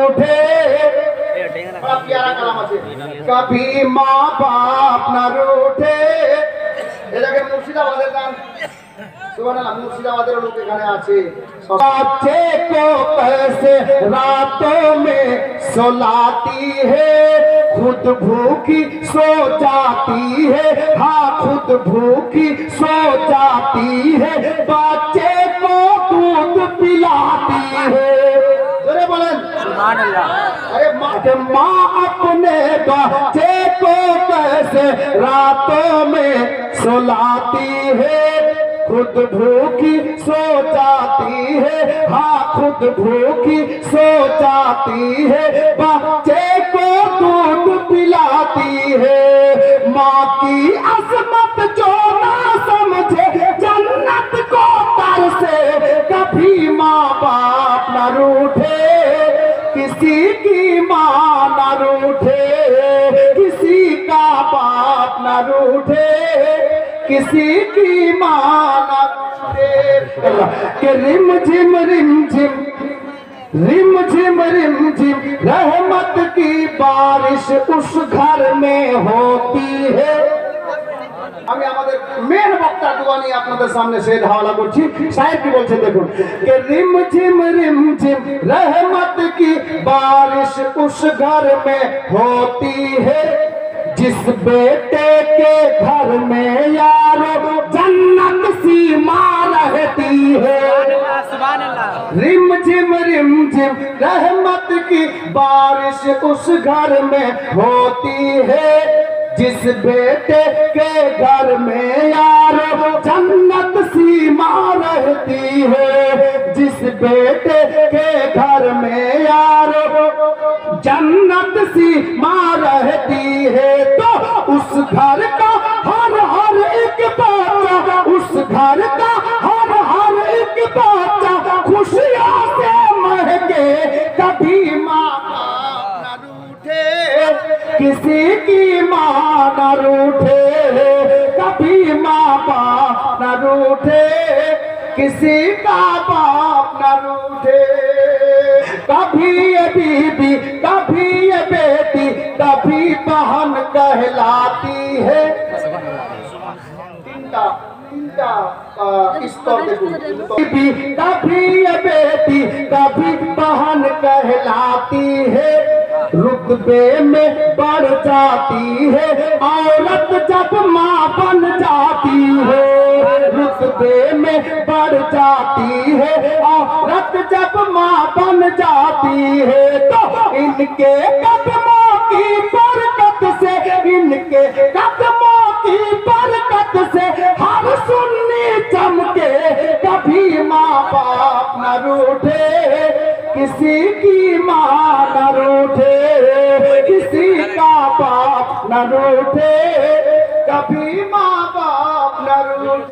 रूठे। बड़ा प्यारा कलाम আছে, कभी माँ बाप न रूठे। এটাকে মুর্শিদাবাদের গান, सुबहानअल्लाह, मुर्शिदाबादेर लोग एखाने आछे। बच्चे को कैसे रातों में सुलाती है, खुद भूखी सो जाती है, हाँ खुद भूखी सो जाती है, बच्चे को दूध पिलाती है। जोरे बोलें सुभानअल्लाह। अरे माँ अपने बच्चे को कैसे रातों में सुलाती है, खुद भूखी सो जाती है, हाँ खुद भूखी सो जाती है, बच्चे को दूध पिलाती है। माँ की अजमत जो ना समझे जन्नत को तरसे, कभी माँ बाप न रूठे, किसी की माँ न रूठे, किसी का बाप न रूठे, किसी की माँ न रूठे। कि रिम झिम रहमत की बारिश उस घर में होती है। আমি আমাদের মেন বক্তা দোয়া নিয়ে আপনাদের সামনে শের হাওয়ালা করছি। সাহেব কি বলছেন দেখুন, कि रिम झिम रहमत की बारिश उस घर में होती है, जिस बेटे के घर में यारो जन्नत सी माँ रहती है। रिम झिम रहमत की बारिश उस घर में होती है, जिस बेटे के घर में यारो जन्नत सी माँ रहती है, जिस बेटे के घर में यारो जन्नत सी माँ रहती है, तो उस घर का हर एक बच्चा, उस घर का हर एक बच्चा खुशियों से महके, कभी माँ बाप न रूठे, किसी की माँ न रूठे, कभी माँ बाप न रूठे, किसी का बाप न रूठे। कभी ये बीबी, कभी ये बेटी, कभी बहन कहलाती है। कभी ये बेटी, कभी बहन कहलाती है, रुतबे में बढ़ जाती है औरत जब माँ बन जाती है, रुतबे में बढ़ जाती है औरत जब माँ बन जाती है, तो इनके कदमों की बरकत से, इनके कदमों की बरकत से हर सुन्नी चमके, कभी माँ बाप न रूठे, किसी की माँ न रूठे, किसी का बाप न रूठे, कभी माँ बाप न रूठे।